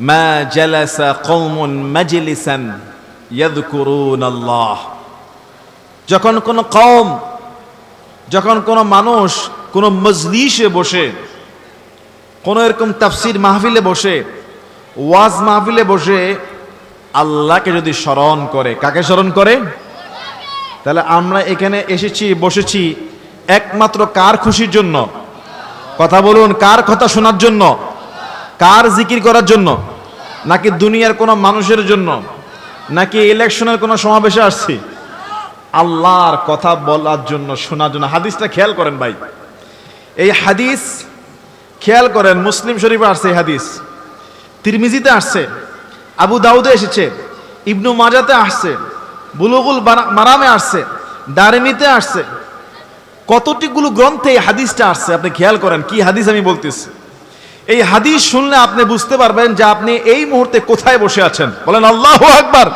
মা জালাসা কওমুন মাজলিসান ইয়াযকুরুনাল্লাহ। যখন কোনো কওম, যখন কোনো মানুষ কোনো মজলিসে বসে, কোনো এরকম তাফসির মাহফিলে বসে, ওয়াজ মাহফিলে বসে আল্লাহকে যদি স্মরণ করে, কাকে স্মরণ করে? তাহলে আমরা এখানে এসেছি, বসেছি একমাত্র কার খুশির জন্য? কথা বলুন, কার কথা শোনার জন্য? কার জিকির করার জন্য? নাকি দুনিয়ার কোনো মানুষের জন্য? নাকি ইলেকশনের কোনো সমাবেশে আসছি? আল্লাহর কথা বলার জন্য, শোনার জন্য। হাদিসটা খেয়াল করেন ভাই, এই হাদিস খেয়াল করেন। মুসলিম শরীফে আসছে এই হাদিস, তিরমিজিতে আসছে, আবু দাউদে এসেছে, ইবনু মাজাতে আসছে, বুলুগুল মারামে আসছে, দারিমিতে আসছে। কতটিগুলো গ্রন্থে এই হাদিসটা আসছে আপনি খেয়াল করেন। কি হাদিস আমি বলতেছি? এই হাদিস শুনলে আপনি বুঝতে পারবেন যে আপনি এই মুহূর্তে কোথায় বসে আছেন। বলেন আল্লাহু আকবার।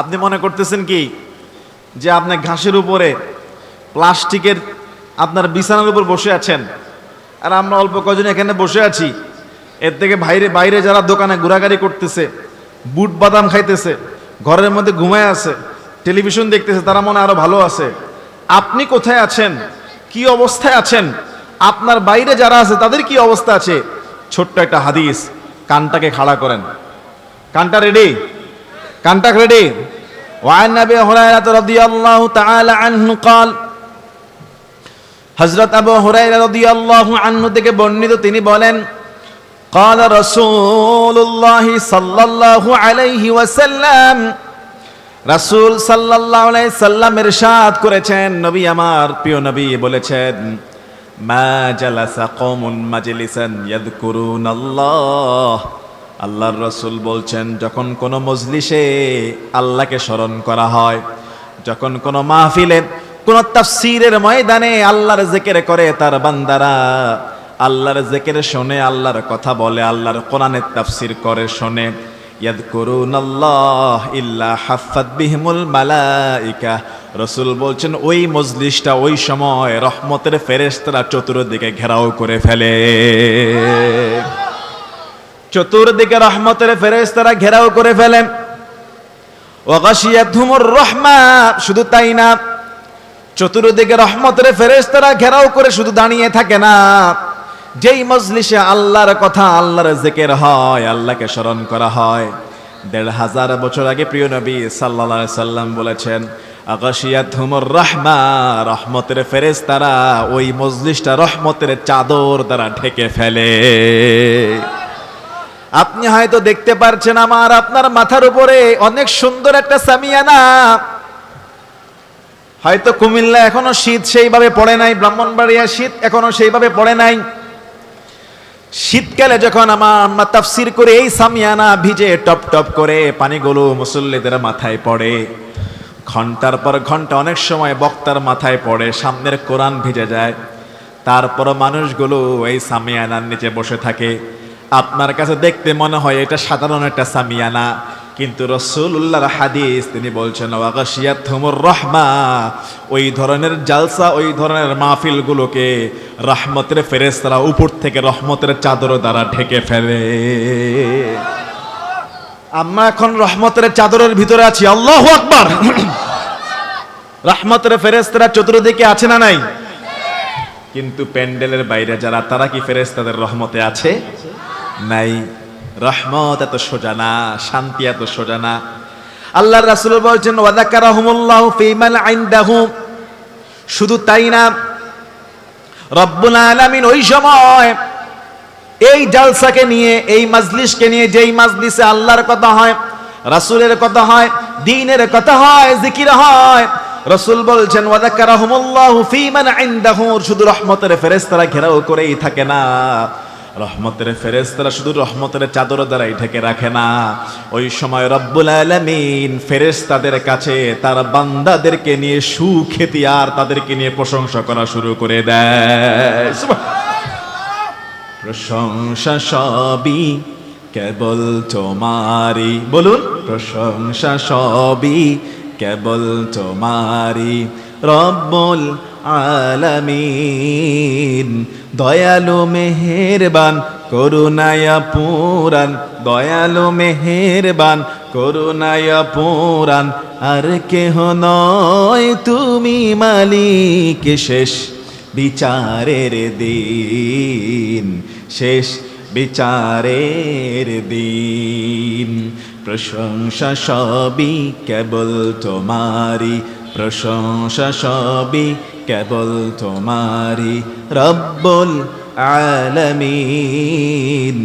আপনি মনে করতেছেন কি যে আপনি ঘাসের উপরে প্লাস্টিকের আপনার বিছানার উপর বসে আছেন, আর আমরা অল্প কজন এখানে বসে আছি। এর থেকে বাইরে বাইরে যারা দোকানে ঘোরাঘুরি করতেছে, বুট বাদাম খাইতেছে, ঘরের মধ্যে ঘুমায় আছে, টেলিভিশন দেখতেছে, তারা মনে আরো ভালো আছে। আপনি কোথায় আছেন? কি অবস্থায় আছেন? আপনার বাইরে যারা আছে তাদের কি অবস্থা আছে? ছোট্ট একটা হাদিস, কানটাকে খাড়া করেন। কানটা রেডি? কানটা রেডি? ওয়ান নবী হুরায়রা রাদিয়াল্লাহু তাআলা আনহু قال, হযরত আবু হুরায়রা রাদিয়াল্লাহু আনহু থেকে বর্ণিত, তিনি বলেন, قال رسول الله صلى الله عليه وسلم, রাসূল সাল্লাল্লাহু আলাইহি সাল্লাম ইরশাদ করেছেন, নবী আমার প্রিয় নবী বলেছেন, মা জালাসা কওমুন মাজলিসান ইয়াযকুরুনাল্লাহ। আল্লাহর রাসূল বলছেন, যখন কোনো মজলিসে আল্লাহকে স্মরণ করা হয়, যখন কোনো মাহফিলে, কোন তাফসীরের ময়দানে আল্লাহর জিকির করে তার বান্দারা, আল্লাহর জিকির শোনে, আল্লাহর কথা বলে, আল্লাহর কোরআনের তাফসীর করে শোনে, ইয়াযকুরুনাল্লাহ ইল্লা হাফফাত বিহিমুল মালাইকা। রাসূল বলছেন, ওই মজলিসটা ওই সময় রহমতের ফেরেশতারা চতুর্দিকে ঘেরাও করে ফেলে। চতুর্দিকে রহমতের ফেরেশতারা ঘেরাও করে ফেলে। ওয়া গাশিয়াতহুমুর রাহমা, শুধু তাই না, চতুর্দিকে রহমতের ফেরেশতারা ঘেরাও করে শুধু দাঁড়িয়ে থাকে না। যেই মজলিসে আল্লাহর কথা, আল্লাহর জিকির হয়, আল্লাহকে স্মরণ করা হয়, ১৫০০ বছর আগে প্রিয় নবী সাল্লাল্লাহু আলাইহি সাল্লাম বলেছেন, আগাশিয়াতহুমুর রাহমা, রহমতের ফেরেশতারা ওই মজলিসটা রহমতের চাদর দ্বারা ঢেকে ফেলে। আপনি হয়তো দেখতে পারছেন আমার আপনার মাথার উপরে অনেক সুন্দর একটা সামিয়ানা। হয়তো কুমিল্লা এখনো শীত সেইভাবে পড়ে নাই, ব্রাহ্মণবাড়িয়া শীত এখনো সেইভাবে পড়ে নাই। শীতকালে যখন আমরা তাফসীর করে এই সামিয়ানা ভিজে টপ টপ করে পানিগুলো মুসল্লিদের মাথায় পড়ে, ঘন্টার পর ঘন্টা অনেক সময় বক্তার মাথায় পড়ে, সামনের কোরআন ভিজে যায়, তারপর মানুষগুলো এই সামিয়ানার নিচে বসে থাকে। আপনার কাছে দেখতে মনে হয় এটা সাধারণ একটা সামিয়ানা, কিন্তু রাসূলুল্লাহর হাদিস, তিনি বলছেন, ওয়া গাশিয়াতহুমুর রাহমা, ওই ধরনের জালসা, ওই ধরনের মাহফিলগুলোকে রহমতের ফেরেশতারা উপর থেকে রহমতের চাদর দ্বারা ঢেকে ফেলে। আমরা এখন রহমতের চাদরের ভিতরে আছি। আল্লাহু আকবার। রহমতের ফেরেশতারা চতুর্দিকে আছে না নাই? কিন্তু প্যান্ডেলের বাইরে যারা, তারা কি ফেরেশতাদের রহমতে আছে? নাই। রহমত এত সোজা না, শান্তি এত সোজা না। আল্লাহর রাসূল বলছেন, ওয়া যাকারাহুমুল্লাহু ফীমান ইনদাহু, শুধু তাই না, রব্বুল আলামিন ওই সময় এই জালসাকে নিয়ে, এই মাজলিসকে নিয়ে, যেই মাজলিসে আল্লাহর কথা হয়, রাসূলের কথা হয়, দ্বীনের কথা হয়, জিকির হয়, রাসূল বলছেন, ওয়া যাকারাহুমুল্লাহু ফীমান ইনদাহু, শুধু রহমতের ফেরেশতারা ঘেরাও করেই থাকে না, রহমতের ফেরেশতারা শুধু রহমতের চাদর দ্বারাই ঢেকে রাখে না। ওই সময় রব্বুল আলামিন ফেরেশতাদের কাছে তার বান্দাদেরকে নিয়ে সুখ্যাতি আর তাদেরকে নিয়ে প্রশংসা করা শুরু করে দেয়। প্রশংসা সবই কেবল তোমারি, বলুন, প্রশংসা সবই কেবল তোমারি, রব্বুল আলামিন। দয়ালু মেহেরবান করুণায়া পুরান, দয়ালু মেহেরবান করুণায়া পুরান, আর কেহ নয় তুমি মালিক শেষ বিচারের দিন, শেষ বিচারের দিন। প্রশংসা সবই কেবল তোমারি, প্রশংসা সবই কেবল তোমারি, রব্বুল আলামিন।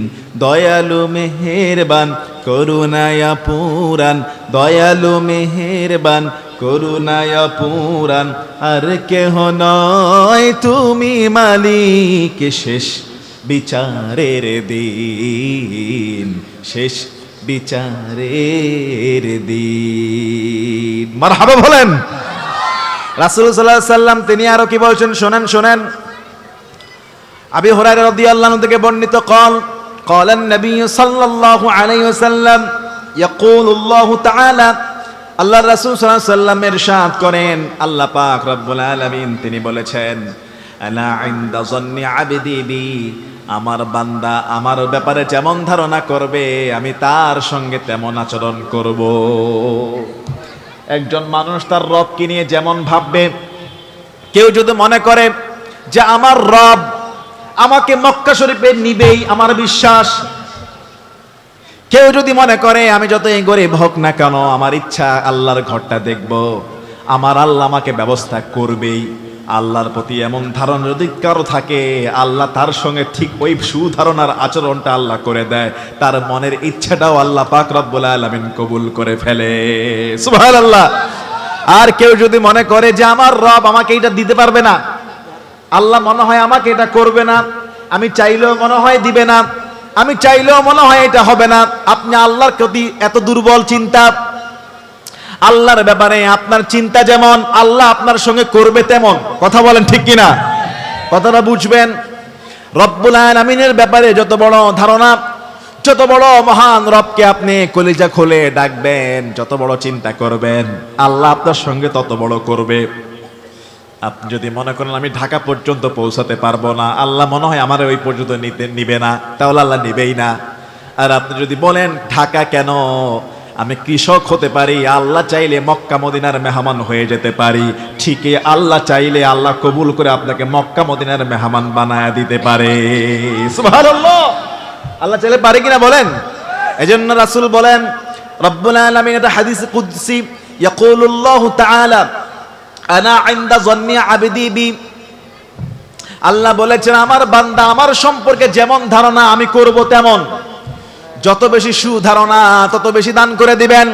দয়ালু মেহেরবান করুণায়া পুরান, দয়ালু মেহেরবান করুণায়া পুরান, আর কেহ নয় তুমি মালিক শেষ বিচারের দিন, শেষ বিচারের দিন। মারহাবা বলেন। রাসূল সাল্লাল্লাহু আলাইহি সাল্লাম তিনি আরো কি বলছেন শুনেন শুনেন। আবি হুরায়রা রাদিয়াল্লাহু আনহু থেকে বর্ণিত قال النبي صلى الله عليه وسلم يقول الله تعالى, আল্লাহ রাসূল সাল্লাল্লাহু আলাইহি সাল্লাম ইরশাদ করেন, আল্লাহ পাক রব্বুল আলামিন তিনি বলেছেন, আলা ইনদা যন্নি আবদি বি, আমার বান্দা আমার ব্যাপারে যেমন ধারণা করবে আমি তার সঙ্গে তেমন আচরণ করব। একজন মানুষ তার রবকে নিয়ে যেমন ভাববে, কেউ যদি মনে করে যে আমার রব আমাকে মক্কা শরীফে নিবেই, আমার বিশ্বাস। কেউ যদি মনে করে আমি যতই গরিব হোক না কেন আমার ইচ্ছা আল্লাহর ঘরটা দেখব, আমার আল্লাহ আমাকে ব্যবস্থা করবেই, আল্লাহর প্রতি এমন ধারণা যদি কারো থাকে, আল্লাহ তার সঙ্গে ঠিক ওই সুধারণার আচরণটা আল্লাহ করে দেয়, তার মনের ইচ্ছাটাও আল্লাহ পাক রব্বুল আলামিন কবুল করে ফেলে। সুবহানাল্লাহ। আর কেউ যদি মনে করে যে আমার রব আমাকে এটা দিতে পারবে না, আল্লাহ মনে হয় আমাকে এটা করবে না, আমি চাইলেও মনে হয় দিবে না, আমি চাইলেও মনে হয় এটা হবে না, আপনি আল্লাহর প্রতি এত দুর্বল চিন্তা, আল্লাহর ব্যাপারে আপনার চিন্তা যেমন আল্লাহ আপনার সঙ্গে করবে তেমন। কথা বলেন ঠিক কিনা? কথাটা বুঝবেন। রব্বুল আলামিনের ব্যাপারে যত বড় ধারণা, যত বড় মহান রবকে আপনি কলিজা খুলে ডাকবেন, যত বড় চিন্তা করবেন, আল্লাহ আপনার সঙ্গে তত বড় করবে। আপনি যদি মনে করেন আমি ঢাকা পর্যন্ত পৌঁছাতে পারবো না, আল্লাহ মনে হয় আমার ওই পর্যন্ত নিবে না, তাহলে আল্লাহ নিবেই না। আর আপনি যদি বলেন ঢাকা কেন, আমি কৃষক হতে পারি, আল্লাহ চাইলে মক্কা মদিনার মেহমান হয়ে যেতে পারি, ঠিকই আল্লাহ চাইলে আল্লাহ কবুল করে আপনাকে মক্কা মদিনার মেহমান বানায় দিতে পারে। সুবহানাল্লাহ। আল্লাহ চাইলে পারে কিনা বলেন? এজন্য রাসূল বলেন, রব্বুল আলামিন এটা হাদিস কুদসি, ইয়াকুলুল্লাহু তাআলা আনা ইনদা যন্নি আবদি বি, আল্লাহ বলেছেন আমার বান্দা আমার সম্পর্কে যেমন ধারণা আমি করব তেমন। যত বেশি সুধারণা তত বেশি দান করে দিবেন,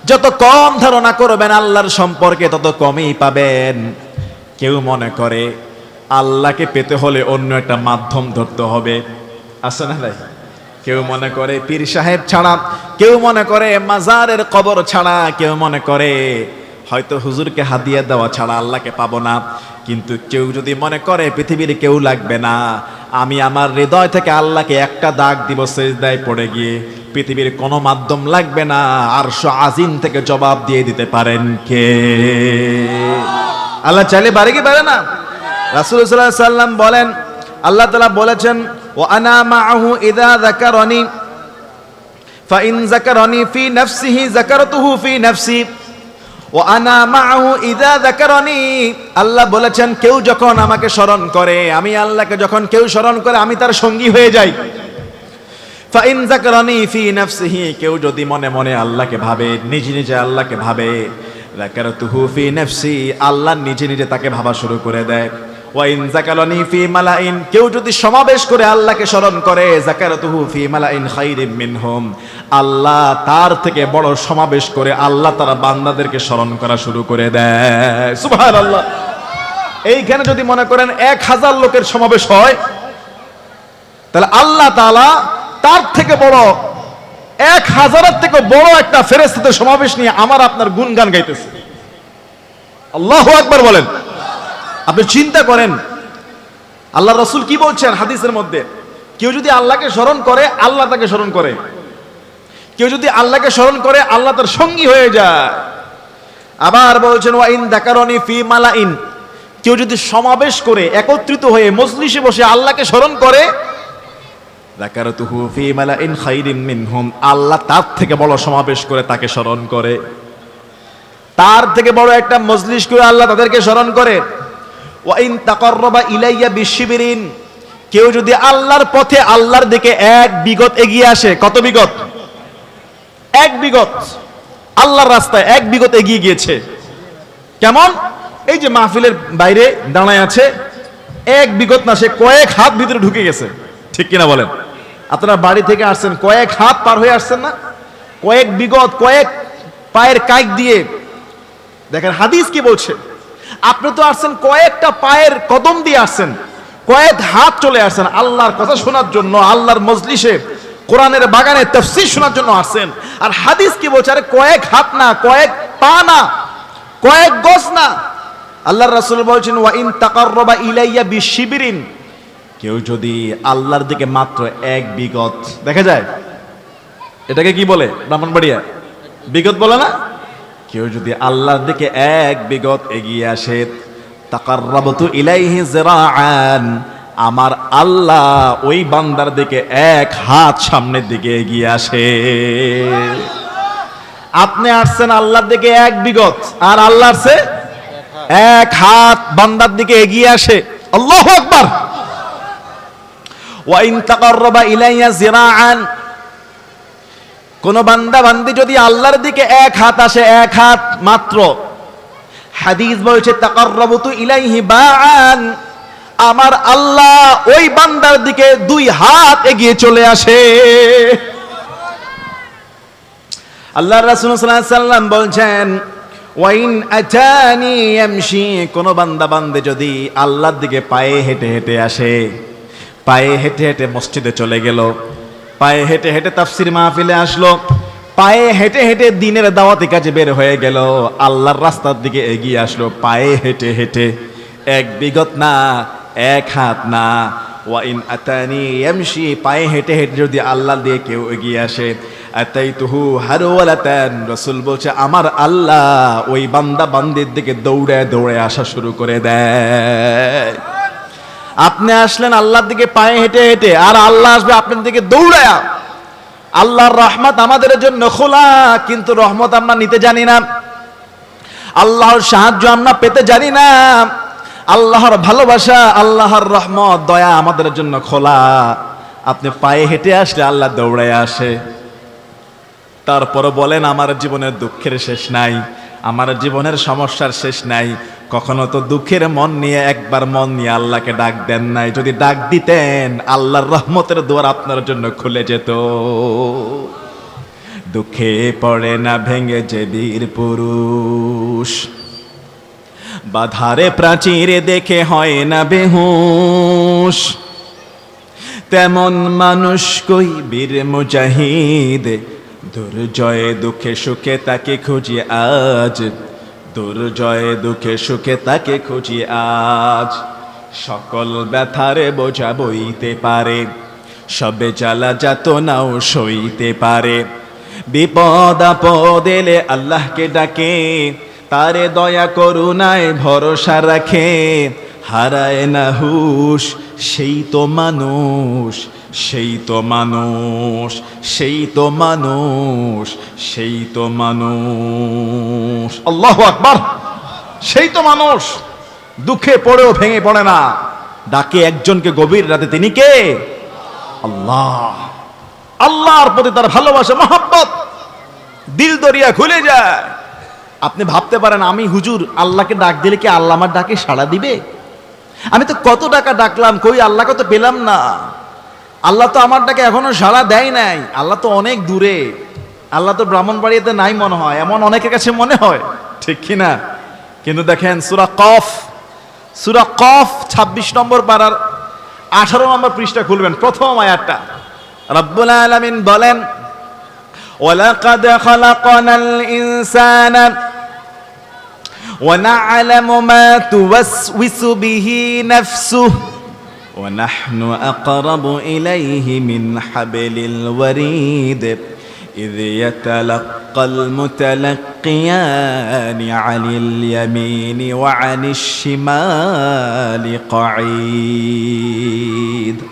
যত কম ধারণা করবেন আল্লাহর সম্পর্কে তত কমই পাবেন। কেউ মনে করে আল্লাহকে পেতে হলে অন্য একটা মাধ্যম ধরতে হবে, আছে না ভাই? কেউ মনে করে পীর সাহেব ছাড়া, কেউ মনে করে মাজারের কবর ছাড়া, কেউ মনে করে হয়তো হুজুরকে হাদিয়া দেওয়া ছাড়া আল্লাহকে পাবো না। কিন্তু কেউ যদি মনে করে পৃথিবীর কেউ লাগবে না, আমি আমার হৃদয় থেকে আল্লাহকে একটা ডাক দিব সিজদায় পড়ে গিয়ে, পৃথিবীর কোনো মাধ্যম লাগবে না, আরশ আজিম থেকে জবাব দিয়ে দিতে পারেন কে? আল্লাহ চাইলে পারে কি পারে না? রাসূল সাল্লাল্লাহু আলাইহি সাল্লাম বলেন, আল্লাহ তাআলা বলেছেন, ওয়া আনা মাআহু ইযা যাকারানি ফাইন যাকারানি ফি নাফসিহি যাকারতুহু ফি নাফসি ওয়া আনা মাআহু ইযা যাকারানি। আল্লাহ বলেছেন কেউ যখন আমাকে স্মরণ করে, আমি আল্লাহকে যখন কেউ স্মরণ করে আমি তার সঙ্গী হয়ে যাই। ফাইন যাকারানি ফি নাফসিহি, কেউ যদি মনে মনে আল্লাহকে ভাবে, নিজে নিজে আল্লাহকে ভাবে, যাকারতুহু ফি নাফসি, আল্লাহ নিজে নিজে তাকে ভাবা শুরু করে দেয়। ওয়াইন যাকারানি ফি মালাইন, কেউ যদি সমাবেশ করে আল্লাহকে স্মরণ করে, যাকারতুহু ফি মালাইন খাইরিম মিনহুম, আল্লাহ তার থেকে বড় সমাবেশ করে আল্লাহ তার বান্দাদেরকে স্মরণ করা শুরু করে দেয়। সুবহানাল্লাহ। এইখানে যদি মনে করেন 1000 লোকের সমাবেশ হয়, তাহলে আল্লাহ তাআলা তার থেকে বড় 1000-এর থেকে বড় একটা ফেরেশতাদের সমাবেশ নিয়ে আমার আপনার গুণগান গাইতেছে। আল্লাহু আকবার বলেন। আপনি চিন্তা করেন আল্লাহ রাসূল কি বলছেন হাদিসের মধ্যে, কেউ যদি আল্লাহকে স্মরণ করে আল্লাহ তাকে স্মরণ করে, কেউ যদি আল্লাহকে স্মরণ করে আল্লাহ তার সঙ্গী হয়ে যায়। আবার বলছেন ওয়া ইন যাকারনি ফি মালাইন, কেউ যদি সমাবেশ করে একত্রিত হয়ে মজলিসে বসে আল্লাহকে স্মরণ করে, যাকারাতুহু ফি মালাইন খাইরিন মিনহুম, আল্লাহ তার থেকে বড় সমাবেশ করে তাকে স্মরণ করে, তার থেকে বড় একটা মজলিস করে আল্লাহ তাদেরকে স্মরণ করে। ওয়া ইন তাকাররাবা ইলাইয়া বিশিবরিন, কেউ যদি আল্লাহর পথে আল্লাহর দিকে এক বিগত এগিয়ে আসে, কত বিগত? এক বিগত, আল্লাহর রাস্তায় এক বিগত এগিয়ে গিয়েছে। কেমন? এই যে মাহফিলের বাইরে দাঁড়ায় আছে, এক বিগত না, সে কয়েক হাত ভিতরে ঢুকে গেছে, ঠিক কিনা বলেন? আপনারা বাড়ি থেকে আসছেন, কয়েক হাত পার হয়ে আসছেন না? কয়েক বিগত, কয়েক পায়ের কাইক দিয়ে। দেখেন হাদিস কি বলছে, আপনি তো আসছেন কয়েকটা পায়ের কদম দিয়ে আসছেন, কয়েক হাত চলে আসছেন আল্লাহর কথা শোনার জন্য, আল্লাহর মজলিসে কোরআনের বাগানে তাফসীর শোনার জন্য আসছেন। আর হাদিস কি বলছে, আরে কয়েক হাত না, কয়েক পা না, কয়েক গজ না। আল্লাহর রাসূল বলছেন ওয়া ইন তাকাররাবা ইলাইয়া বিশিবরিন, কেউ যদি আল্লাহর দিকে মাত্র এক বিগত, দেখা যায় এটাকে কি বলে ব্রাহ্মণবাড়িয়া, বিগত বলে না? কেউ যদি আল্লাহর দিকে এক বিগত এগিয়ে আসে, তাকাররাবতু ইলাইহি যিরাআন, আমার আল্লাহ ওই বান্দার দিকে এক হাত সামনের দিকে এগিয়ে আসে। আপনি আসছেন আল্লাহর দিকে এক বিগত, আর আল্লাহ আসছে এক হাত বান্দার দিকে এগিয়ে আসে। আল্লাহু আকবার। ওয়া ইন তাকাররাবা ইলাইয়া যিরাআন, কোন বান্দা বান্দি যদি আল্লাহর দিকে এক হাত আসে, এক হাত মাত্র, হাদিস বলছে তাকাররাবতু ইলাইহি বাআন, আমার আল্লাহ ওই বান্দার দিকে দুই হাত এগিয়ে চলে আসে। আল্লাহর রাসূল সাল্লাল্লাহু আলাইহি সাল্লাম বলছেন ওয়া ইন আতানি ইয়ামশি, কোন বান্দা বান্দে যদি আল্লাহর দিকে পায়ে হেঁটে হেঁটে আসে, পায়ে হেঁটে হেঁটে মসজিদে চলে গেল, পায়ে হেঁটে হেঁটে তাফসীর মাহফিলে আসলো, পায়ে হেঁটে হেঁটে দ্বীনের দাওয়াতি কাজে বের হয়ে গেল, আল্লাহর রাস্তার দিকে এগিয়ে আসলো পায়ে হেঁটে হেঁটে, এক বিগত না, এক হাত না। ওয়া ইন আতানি ইয়ামশি, পায়ে হেঁটে হেঁটে যদি আল্লাহ দিয়ে কেউ এগিয়ে আসে, আতাইতুহু হারওয়ালাতান, রাসূল বলছে আমার আল্লাহ ওই বান্দা বান্দির দিকে দৌড়ে দৌড়ে আসা শুরু করে দেয়। আপনি আসলেন আল্লাহর দিকে পায়ে হেঁটে হেঁটে, আর আল্লাহ আসবে আপনার দিকে দৌড়ায়া। আল্লাহর রহমত আমাদের জন্য খোলা, কিন্তু রহমত আমরা নিতে জানি না, আল্লাহর সাহায্য আমরা পেতে জানি না, আল্লাহর ভালোবাসা, আল্লাহর রহমত, দয়া আমাদের জন্য খোলা। আপনি পায়ে হেঁটে আসলে আল্লাহ দৌড়ায় আসে। তারপর বলেন আমার জীবনের দুঃখের শেষ নাই, আমার জীবনের সমস্যার শেষ নাই, কখনো তো দুঃখের মন নিয়ে একবার মন নিয়ে আল্লাহকে ডাক দেন নাই? যদি ডাক দিতেন আল্লাহর রহমতের দুয়ার আপনার জন্য খুলে যেত। দুঃখে পড়ে না ভেঙে যে বীর পুরুষ, বাধারে প্রাচীরে দেখে হয় না বেহুশ, তেমন মানুষ কই বীর মুজাহিদ, দুর্জয় দুঃখে সুখে তাকে খুঁজি আজ, দুর্জয় দুঃখে সুখে তাকে খুঁজি আজ। সকল ব্যথারে বোঝা বইতে পারে, সবে জ্বালা যাতনাও সইতে পারে, বিপদ আপদ এলে আল্লাহকে ডাকে, তারে দয়া করুণায় ভরসা রাখে, হারায় না হুশ সেই তো মানুষ, সেই তো মানুষ, সেই তো মানুষ, সেই তো মানুষ। আল্লাহু আকবার। সেই তো মানুষ, দুঃখে পড়েও ভেঙে পড়ে না, ডাকে একজনকে গভীর রাতে, তিনি কে? আল্লাহ। আল্লাহর প্রতি তার ভালোবাসা, মহব্বত, দিল দরিয়া খুলে যায়। আপনি ভাবতে পারেন আমি হুজুর আল্লাহকে ডাক দিলে কি আল্লাহ আমার ডাকে সাড়া দিবে? আমি তো কত টাকা ডাকলাম, কই আল্লাহকে তো পেলাম না, আল্লাহ তো আমার ডাকে এখনো সাড়া দেয় নাই, আল্লাহ তো অনেক দূরে, আল্লাহ তো ব্রাহ্মণবাড়িয়াতে নাই মনে হয়, এমন অনেকের কাছে মনে হয়, ঠিক কিনা? কিন্তু দেখেন সূরা কফ, সূরা কফ 26 নম্বর পারার 18 নম্বর পৃষ্ঠা খুলবেন, প্রথম আয়াতটা রব্বুল আলামিন বলেন ওয়ালাকাদ খালাকনাল ইনসানা ওয়া না'লামু মা তুওয়াসওয়িসু বিহি নাফসুহু ওয়া নাহনু আকরাবু ইলাইহি মিন হাবলিল ওয়ারিদ ইয ইয়াতালাক্কা يتلقى المتلقيان عن اليمين وعن الشمال قعيد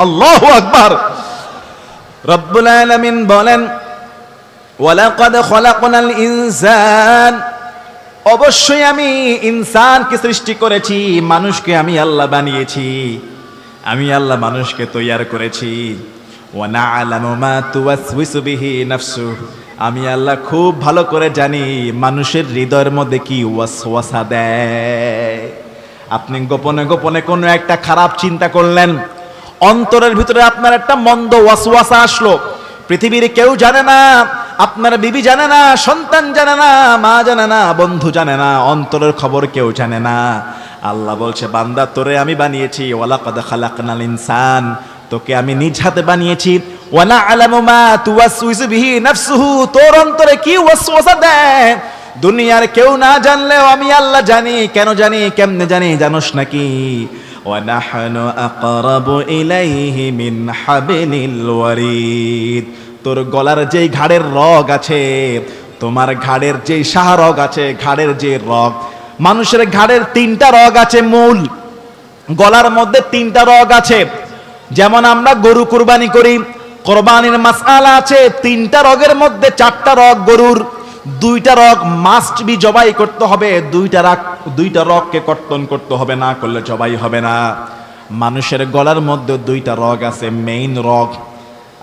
الله أكبر رب العالمين বলেন ওয়ালাকাদ খলাকনাল ইনসান অবশ্যই আমি ইনসানকে সৃষ্টি করেছি মানুষকে আমি আল্লাহ বানিয়েছি আমি আল্লাহ মানুষকে তৈয়ার করেছি ওয়া না'লামু মা তুওয়াসওয়িসু বিহি নাফসুহু আমি আল্লাহ খুব ভালো করে জানি মানুষের হৃদয়ের মধ্যে কি ওয়াসওয়াসা দেয় আপনি গোপনে গোপনে কোনো একটা খারাপ চিন্তা করলেন অন্তরের ভিতরে আপনার একটা মন্দ ওয়াসওয়াসা আসলো পৃথিবীর কেউ জানে না আপনার বিবি জানে না সন্তান জানে না মা জানে না বন্ধু জানে না অন্তরের খবর কেউ জানে না আল্লাহ বলছে বান্দা তোরে আমি বানিয়েছি ওয়ালাকাদ খালাকনাল ইনসান তোকে আমি নিজ হাতে বানিয়েছি ওয়া না'লামু মা তুওয়াসওয়িসু বিহি নাফসুহু তোর অন্তরে কি ওয়াসওয়াসা দেয় দুনিয়ার কেউ না জানলেও আমি আল্লাহ জানি কেন জানি কেমনে জানি জানোস নাকি ওয়া নাহনু আকরাবু ইলাইহি মিন হাবিলিল ওয়ারিদ তোর গলার যেই ঘাড়ের রগ আছে তোমার ঘাড়ের যেই শাহরগ আছে ঘাড়ের যে রগ মানুষের ঘাড়ের তিনটা রগ আছে মূল গলার মধ্যে তিনটা রগ আছে যেমন আমরা গরু কুরবানি করি কোরবানির মাসআলা আছে তিনটা রগের মধ্যে চারটা রগ গরুর দুইটা রগ মাস্ট বি জবাই করতে হবে দুইটা রগকে কর্তন করতে হবে না করলে জবাই হবে না মানুষের গলার মধ্যে দুইটা রগ আছে মেইন রগ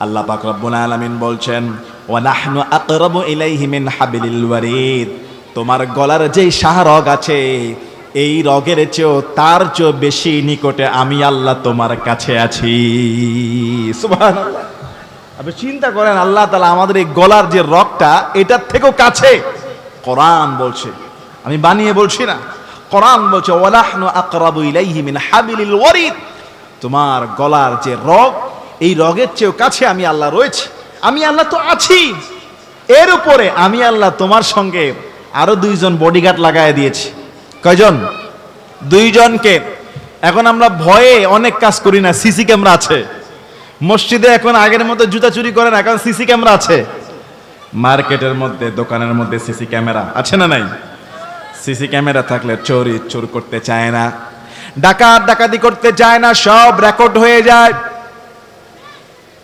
আল্লাহ পাক রব্বুল আলামিন বলছেন ওয়া নাহনু আকরাবু ইলাইহি মিন হাবিলিল ওয়ারিদ তোমার গলার যেই শাহরগ আছে এই রগের চেয়েও তার চেয়েও বেশি নিকটে আমি আল্লাহ তোমার কাছে আছি সুবহানাল্লাহ আপনি চিন্তা করেন আল্লাহ তাআলা আমাদের এই গলার যে রগটা এটার থেকেও কাছে কোরআন বলছে আমি বানিয়ে বলছি না কোরআন বলছে ওয়া নাহনু আকরাবু ইলাইহি মিন হাবিলিল ওয়ারিদ তোমার গলার যে রগ এই রগের চেয়েও কাছে আমি আল্লাহ রয়েছি আমি আল্লাহ তো আছি এর উপরে আমি আল্লাহ তোমার সঙ্গে আরো দুইজন বডিগার্ড লাগায় দিয়েছি কয়জন দুইজনকে এখন আমরা ভয়ে অনেক কাজ করি না সিসি ক্যামেরা আছে মসজিদে এখন আগের মতো জুতা চুরি করে না এখন সিসি ক্যামেরা আছে মার্কেটের মধ্যে দোকানের মধ্যে সিসি ক্যামেরা আছে না নাই সিসি ক্যামেরা থাকলে চোর করতে চায় না ডাকাতি করতে চায় না সব রেকর্ড হয়ে যায়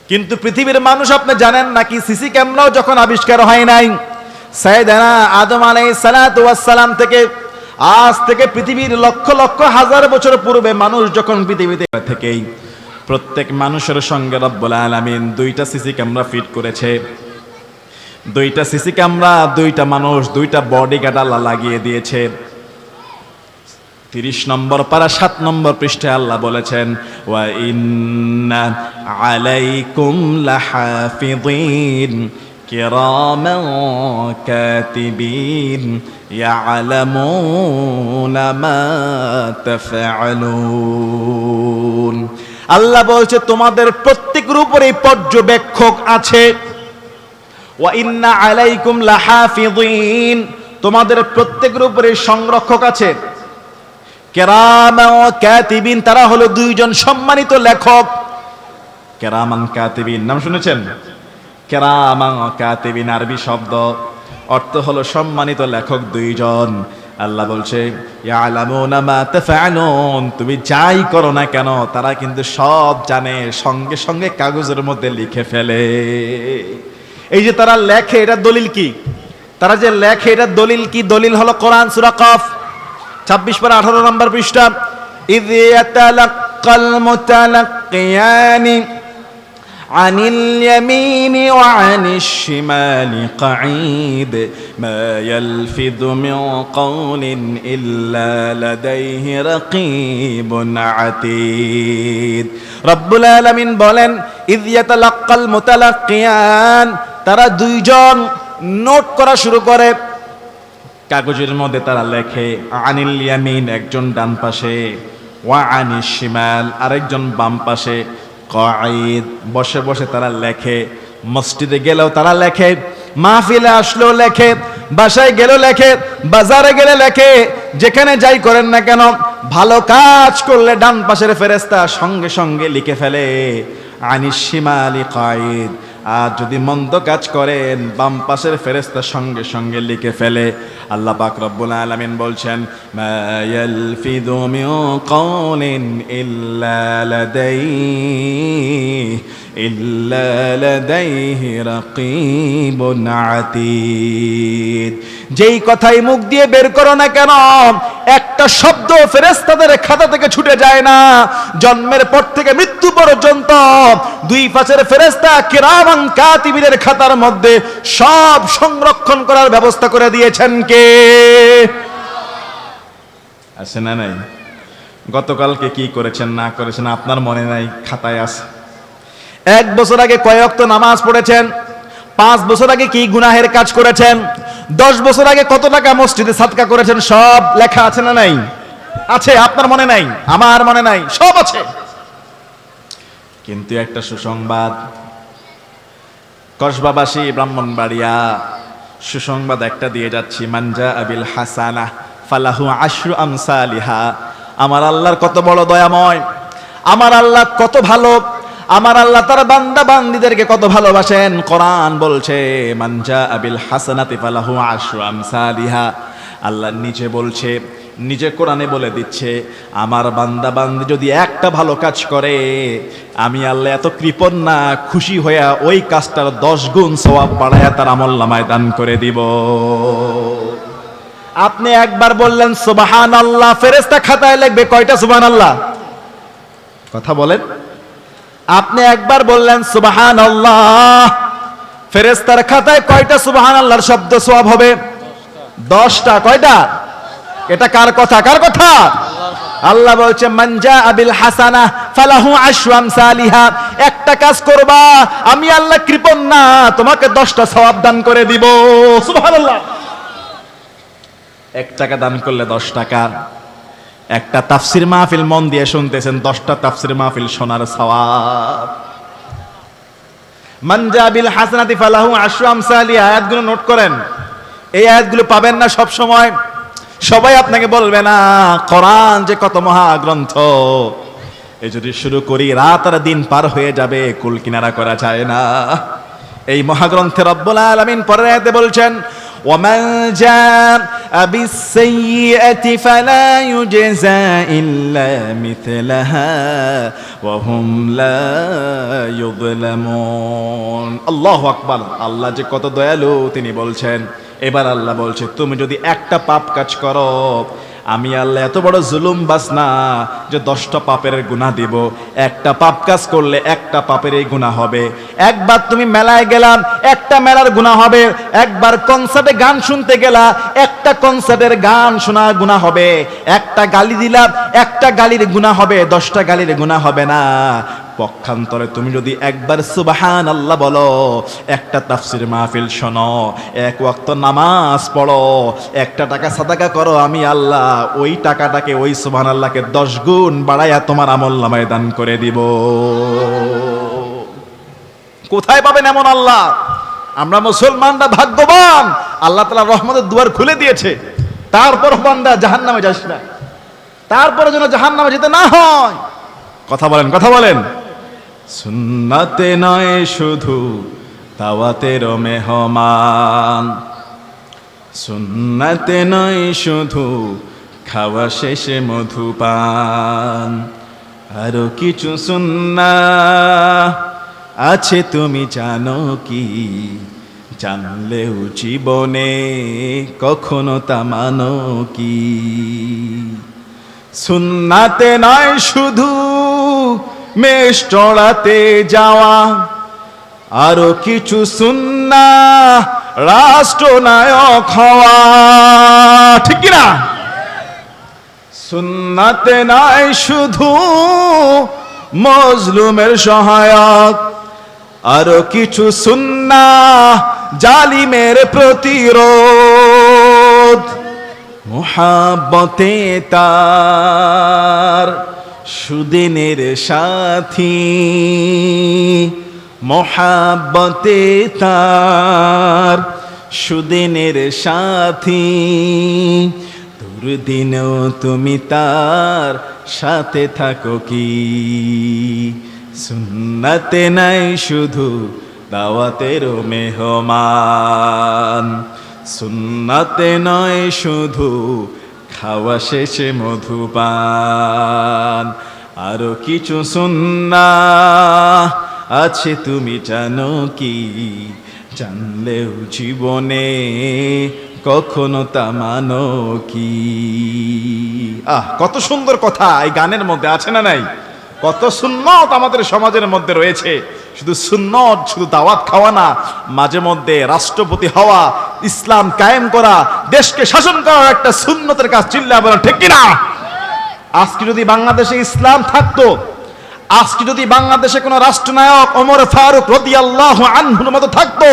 কিন্তু পৃথিবীর মানুষ আপনি জানেন নাকি সিসি ক্যামেরাও যখন আবিষ্কার হয় নাই সাইয়েদানা আদম আলাইহিস সালাতু ওয়াস সালাম থেকে আজ থেকে পৃথিবীর লক্ষ লক্ষ হাজার বছর পূর্বে মানুষ যখন পৃথিবীতে থেকেই প্রত্যেক মানুষের সঙ্গে রব্বুল আলামিন দুইটা সিসি ক্যামেরা ফিট করেছে দুইটা সিসি ক্যামেরা দুইটা মানুষ দুইটা বডিগার্ড আল্লাহ লাগিয়ে দিয়েছে 30 নম্বর পারা 7 নম্বর পৃষ্ঠায় আল্লাহ বলেছেন ওয়া ইন্না আলাইকুম লাহাফিযিন কিরামান কাতিবিন ইয়ালামুনা মা তাফআলুন আল্লাহ বলছে তোমাদের প্রত্যেকের উপরেই পর্যবেক্ষক আছে ওয়া ইন্না আলাইকুম লাহাফিযিন তোমাদের প্রত্যেকের উপরে সংরক্ষক আছে কেরামান কাতিবিন তারা হলো দুইজন সম্মানিত লেখক কেরামান কাতিবিন নাম শুনেছেন কেরামান কাতিবিন আরবি শব্দ অর্থ হলো সম্মানিত লেখক দুইজন আল্লাহ বলছে ইয়ালামুনা মা তাফআলুন তুমি যাই করো না কেন তারা কিন্তু সব জানে সঙ্গে সঙ্গে কাগজের মধ্যে লিখে ফেলে এই যে তারা লেখে এটা দলিল কি তারা যে লেখে এটা দলিল কি দলিল হলো কোরআন সূরা কফ 26 পারা 18 নম্বর পৃষ্ঠা ইয ইয়াতালাক্কাল মুতালাক্কিয়ানি আনিল ইয়ামিনি ওয়া আনিশ শিমালি কাঈদ মা ইয়ালফিযু মিন কাওলিন ইল্লা লাদাইহি রাকীবুন আতীদ রব্বুল আলামিন বলেন ইয ইয়াতালাক্কাল মুতালাক্কিয়ান তারা দুইজন নোট করা শুরু করে কাগজের মধ্যে তারা লেখে আনিল ইয়ামিন একজন ডান পাশে ওয়া আনিশ শিমাল আরেকজন বাম পাশে কাঈদ বসে বসে তারা লেখে মসজিদে গেলেও তারা লেখে মাহফিলে আসলেও লেখে বাসায় গেলেও লেখে বাজারে গেলে লেখে যেখানে যাই করেন না কেন ভালো কাজ করলে ডান পাশের ফেরেশতা সঙ্গে সঙ্গে লিখে ফেলে আনিশ শিমালি কাঈদ আর যদি মন্দ কাজ করেন বাম পাশের ফেরেশতা সঙ্গে সঙ্গে লিখে ফেলে। আল্লাহ পাক রব্বুল আলামিন বলছেন, মা ইয়ালফিযু মিন কাওলিন ইল্লা লাদাইহি রাকীবুন আতীদ। যেই কথাই মুখ দিয়ে বের করো না কেন, একটা শব্দ ফেরেশতাদের খাতা থেকে ছুটে যায় না। জন্মের পর থেকে মৃত্যু পর্যন্ত দুই পাশের ফেরেশতা কিরামান কাতিবিনের খাতার মধ্যে সব সংরক্ষণ করার ব্যবস্থা করে দিয়েছেন কে? আছে না নাই? গতকালকে কি করেছেন না করেছেন আপনার মনে নাই, খাতায় আছে। 1 বছর আগে কয় ওয়াক্ত নামাজ পড়েছেন, 5 বছর আগে কি গুনাহের কাজ করেছেন, 10 বছর আগে কত টাকা মসজিদে সাদকা করেছেন, সব লেখা আছে না নাই? আছে। আপনার মনে নাই, আমার মনে নাই, সব আছে। কিন্তু একটা সুসংবাদ, কসবাবাসী ব্রাহ্মণবাড়িয়া সুসংবাদ একটা দিয়ে যাচ্ছি, মানজা আবিল হাসানা ফালাহু আশরু আমসালিহা। আমার আল্লাহর কত বড় দয়াময়, আমার আল্লাহ কত ভালো, আমার আল্লাহ তার বান্দা বান্দীদেরকে কত ভালোবাসেন। কোরআন বলছে মানজা আবিল হাসানাতি ফালাহু আশরু আমসালিহা। আল্লাহ নিজে বলছে, নিজে কোরআনে বলে দিচ্ছে, আমার বান্দা বান্দি যদি একটা ভালো কাজ করে আমি আল্লাহ এত কৃপণ না, খুশি হইয়া ওই কাজটার 10 গুণ সওয়াব বাড়ায়া তার আমলনামায় দান করে দিব। আপনি একবার বললেন সুবহানাল্লাহ, ফেরেশতা খাতায় লিখবে কয়টা সুবহানাল্লাহ? কথা বলেন। আপনি একবার বললেন সুবহানাল্লাহ, ফেরেশতার খাতায় কয়টা সুবহানাল্লাহর শব্দ সওয়াব হবে? 10টা। কয়টা? এটা কার কথা? কার কথা? আল্লাহ বলছে মানজা আবিল হাসানা ফালাহু আশরু আমসালিহা। একটা কাজ করবা, আমি আল্লাহ কৃপণ না, তোমাকে 10টা সওয়াব দান করে দিব। সুবহানাল্লাহ। 1 টাকা দান করলে 10 টাকা। একটা তাফসির মাহফিল মন দিয়ে শুনতেছেন, 10টা তাফসির মাহফিল শোনার সওয়াব। মানজা বিল হাসানাতি ফালাহু আশরু আমসালিহা। আয়াতগুলো নোট করেন, এই আয়াতগুলো পাবেন না সব সময়। সবাই আপনাকে বলবে না কোরআন যে কত মহাগ্রন্থ, এই যদি শুরু করি রাত আর দিন পার হয়ে যাবে, কুল কিনারা করা যায় না। এই মহাগ্রন্থে রব্বুল আলামিন পরের আয়াতে বলছেন, ওয়ামান জাআ বিস-সাইয়্যাতি ফালা ইউজজা ইল্লা মিথলাহা ওয়া হুম লা ইউযলামুন। আল্লাহু আকবার। আল্লাহ যে কত দয়ালু তিনি বলছেন। এবার আল্লাহ বলছে, তুমি যদি একটা পাপ কাজ করো আমি আল্লাহ এত বড় জুলুম বাস না যে 10টা পাপের গুনাহ দিব। একটা পাপ কাজ করলে একটা পাপের এই গুনাহ হবে। একবার তুমি মেলায় গেলাম, একটা মেলার গুনাহ হবে। একবার কনসার্টে গান শুনতে গেলা, একটা কনসার্টের গান শোনার গুনাহ হবে। একটা গালি দিলাম, একটা গালির গুনাহ হবে, 10টা গালির গুনাহ হবে না। পক্ষান্তরে তুমি যদি একবার সুবহানাল্লাহ বলো, একটা তাফসির মাহফিল শোনো, 1 ওয়াক্ত নামাজ পড়ো, 1টা টাকা সাদাকা করো, আমি আল্লাহ ওই টাকাটাকে, ওই সুবহানাল্লাহকে 10 গুণ বাড়াইয়া তোমার আমলনামায় দান করে দিব। কোথায় পাবেন এমন আল্লাহ? আমরা মুসলমানরা ভাগ্যবান, আল্লাহ তাআলা রহমতের দুয়ার খুলে দিয়েছে। তারপর বান্দা জাহান্নামে যাস না, তারপরে যেন জাহান্নামে যেতে না হয়। কথা বলেন, কথা বলেন। সুন্নাতে নয় শুধু দাওয়াতের মেহমান, সুন্নাতে নয় শুধু খাওয়া শেষে মধুপান, আরো কিছু সুন্নাহ আছে তুমি জানো কি? জানলেও জীবনে কখনো তা মানো কি? সুন্নাতে নয় শুধু মেষ চড়াতে যাওয়া, আরো কিছু সুন্নাহ রাষ্ট্রনায়ক হওয়া। ঠিক কি না? সুন্নাতে নয় শুধু মজলুমের সহায়ক, আরো কিছু সুন্নাহ জালিমের প্রতিরোধ। মুহাব্বতে তার সুদিনের সাথী, মুহাব্বতে তার সুদিনের সাথী, দুর্দিনেও তুমি তার সাথে থাকো কি? সুন্নাতে নাই শুধু দাওয়াতের মেহমান। সুন্নাতে নয় শুধু খাওয়া শেষে মধুপান, আরো কিছু সুন্নাহ আছে তুমি জানো কি? জানলেও জীবনে কখনো তা মানো কি? কত সুন্দর কথা এই গানের মধ্যে আছে না নাই? কত সুন্নত আমাদের সমাজের মধ্যে রয়েছে। শুধু সুন্নত, শুধু দাওয়াত খাওয়া না, মাঝে মধ্যে রাষ্ট্রপতি হওয়া, ইসলাম কায়েম করা, দেশকে শাসন করার একটা সুন্নতের কাজ। চিল্লা বলেন ঠিক কিনা? আজকে যদি বাংলাদেশে ইসলাম থাকতো, আজকে যদি বাংলাদেশে কোন রাষ্ট্রনায়ক ওমর ফারুক রাদিয়াল্লাহু আনহুর মতো থাকতো,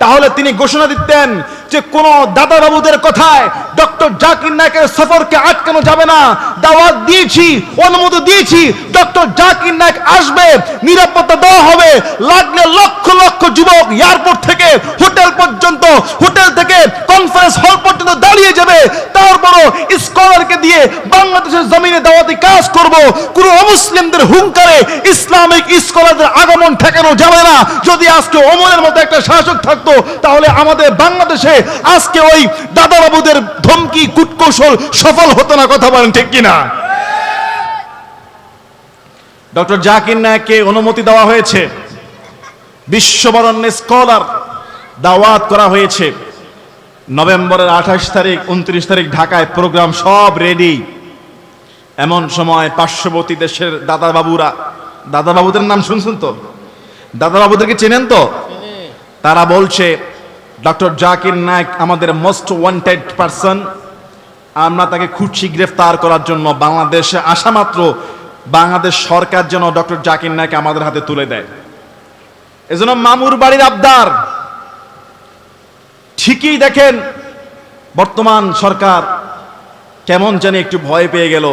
তাহলে তিনি ঘোষণা দিতেন যে কোন দাদা বাবুদের কথায় ডক্টর জাকির নায়েকের সফরকে আটকানো যাবে না। দাওয়াত দিয়েছি, অনুমতি দিয়েছি, ডক্টর জাকির নায়েক আসবে, নিরাপত্তা দেওয়া হবে। লাগলে লক্ষ লক্ষ যুবক এয়ারপোর্ট থেকে হোটেল পর্যন্ত, হোটেল থেকে কনফারেন্স হল পর্যন্ত দাঁড়িয়ে যাবে। তারপরও স্কলারকে দিয়ে বাংলাদেশের জমিনে দাওয়াতি কাজ করব। কোন অমুসলিমদের হুঙ্কারে ইসলামিক স্কলারদের আগমন ঠেকানো যাবে না। যদি আজকে ওমরের মতো একটা শাসক থাকতো, তাহলে আমাদের বাংলাদেশে আজকে ওই দাদা বাবুদের ধমকি কূটকৌশল সফল হতো না। কথা বলেন ঠিক কিনা? ডক্টর জাকির নায়েককে অনুমতি দেওয়া হয়েছে, বিশ্ববরণ্যের স্কলার দাওয়াত করা হয়েছে। নভেম্বরের 28 তারিখ 29 তারিখ ঢাকায় প্রোগ্রাম সব রেডি। এমন সময় পার্শ্ববর্তী দেশের দাদা বাবুরা, দাদা বাবুদের নাম শুনছেন তো? দাদা বাবুদেরকে চেনেন তো? তারা বলছে ডক্টর জাকির নায়েক আমাদের মোস্ট ওয়ান্টেড পারসন, আমরা তাকে খুঁজছি গ্রেফতার করার জন্য। বাংলাদেশে আসা মাত্র বাংলাদেশ সরকার যেন ডক্টর জাকির নায়েক আমাদের হাতে তুলে দেয়। এজন্য মামুর বাড়ির আবদার। ঠিকই দেখেন বর্তমান সরকার কেমন জানি একটু ভয় পেয়ে গেল।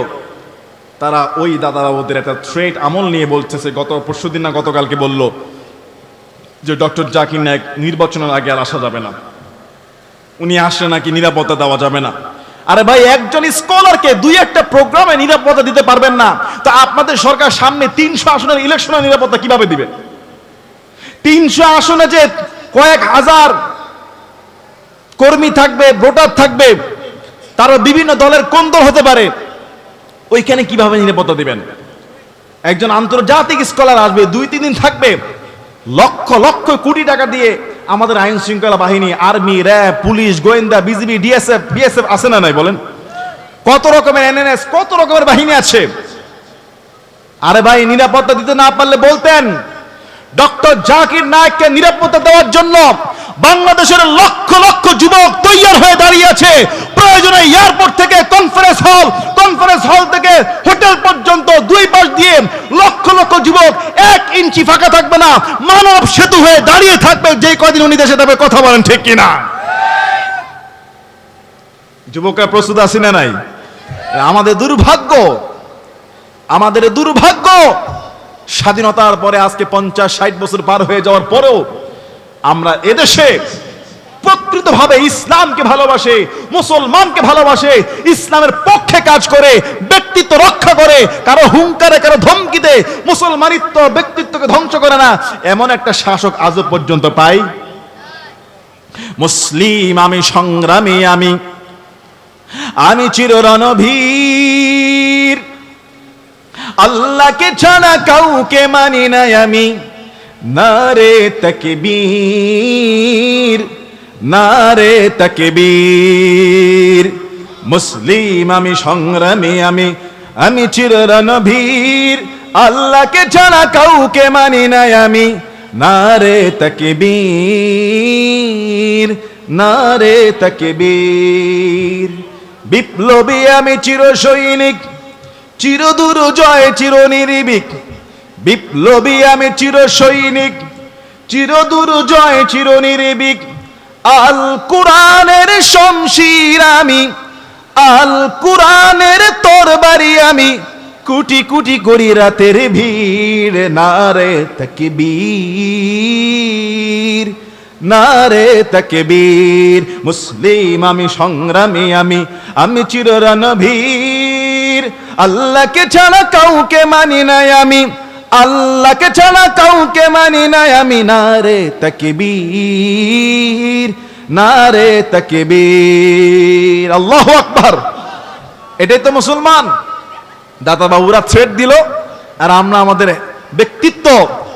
তারা ওই দাদা বাবুদের একটা থ্রেট আমল নিয়ে বলতেছে, গত পরশুদিন না গতকালকে বলল যে ডক্টর জাকির নায়েক নির্বাচনের আগে আর আসা যাবে না, উনি আসলে নাকি নিরাপত্তা দেওয়া যাবে না। আরে ভাই, একজন স্কলারকে দুই একটা প্রোগ্রামে নিরাপত্তা দিতে পারবেন না, তো আপনাদের সরকার সামনে 300 আসনের ইলেকশনের নিরাপত্তা কিভাবে দিবে? 300 আসনে যে কয়েক হাজার কর্মী থাকবে, ভোটার থাকবে, তারা বিভিন্ন দলের কোন দল হতে পারে, ওইখানে কিভাবে নিরাপত্তা দিবেন? একজন আন্তর্জাতিক স্কলার আসবে, 2-3 দিন থাকবে, লক্ষ লক্ষ কোটি টাকা দিয়ে আমাদের আইন শৃঙ্খলা বাহিনী, আর্মি, র্যাব, পুলিশ, গোয়েন্দা, বিজিবি, বিএসএফ আছে না নাই বলেন? কত রকমের এনএনএস, কত রকমের বাহিনী আছে। আরে ভাই, নিরাপত্তা দিতে না পারলে বলতেন। ডক্টর জাকির নায়েককে নিরাপত্তা দেওয়ার জন্য বাংলাদেশের লক্ষ লক্ষ যুবক তৈয়ার হয়ে দাঁড়িয়ে আছে। প্রয়োজনে এয়ারপোর্ট থেকে কনফারেন্স হল থেকে হোটেল পর্যন্ত দুই পাশ দিয়ে লক্ষ লক্ষ যুবক 1 ইঞ্চি ফাঁকা থাকবে না, মানব সেতু হয়ে দাঁড়িয়ে থাকবে যে কয়দিন উনি দেশে থাকবে। কথা বলেন ঠিক কিনা? যুবকরা প্রস্তুত আছি না নাই? আমাদের দুর্ভাগ্য, স্বাধীনতার পরে আজকে 50-60 বছর পার হয়ে যাওয়ার পরেও আমরা এদেশে প্রকৃতভাবে ইসলামকে ভালোবাসে, মুসলমানকে ভালোবাসে, ইসলামের পক্ষে কাজ করে, ব্যক্তিত্ব রক্ষা করে, কারো হুঙ্কারে, কারো ধমকিতে মুসলমানিত্ব ব্যক্তিত্বকে ধ্বংস করে না, এমন একটা শাসক আজও পর্যন্ত পাই। মুসলিম আমি, সংগ্রামী আমি চিররণবীর, আল্লাহকে ছাড়া কাউকে মানি না আমি। নারে তাকবীর, নারে তাকবীর। মুসলিম আমি, সংগ্রামী আমি চিররণবীর, আল্লাহকে ছাড়া কাউকে মানি না আমি। নারে তাকবীর, নারে তাকবীর। বিপ্লবী আমি, চির সৈনিক, চিরদূর জয় চির নির্ভীক। বিপ্লবী আমি, চির সৈনিক, চিরদূর জয় চির নির্ভীক। আল কুরআনের শমশির আমি, আল কুরআনের তরবারি আমি, কোটি কোটি করি রাতের ভিড়। নারে তাকবীর, নারে তাকবীর। মুসলিম আমি, সংগ্রামী আমি চিররণবীর, আল্লাহকে ছাড়া কাউকে মানি নাই আমি। আল্লাহকে ছাড়া কাউকে মানি না আমি, নারে তাকবীর, নারে তাকবীর, আল্লাহু আকবার। এটাই তো মুসলমান। দাতা বাবুরা থ্রেট দিল, আর আমরা আমাদের ব্যক্তিত্ব,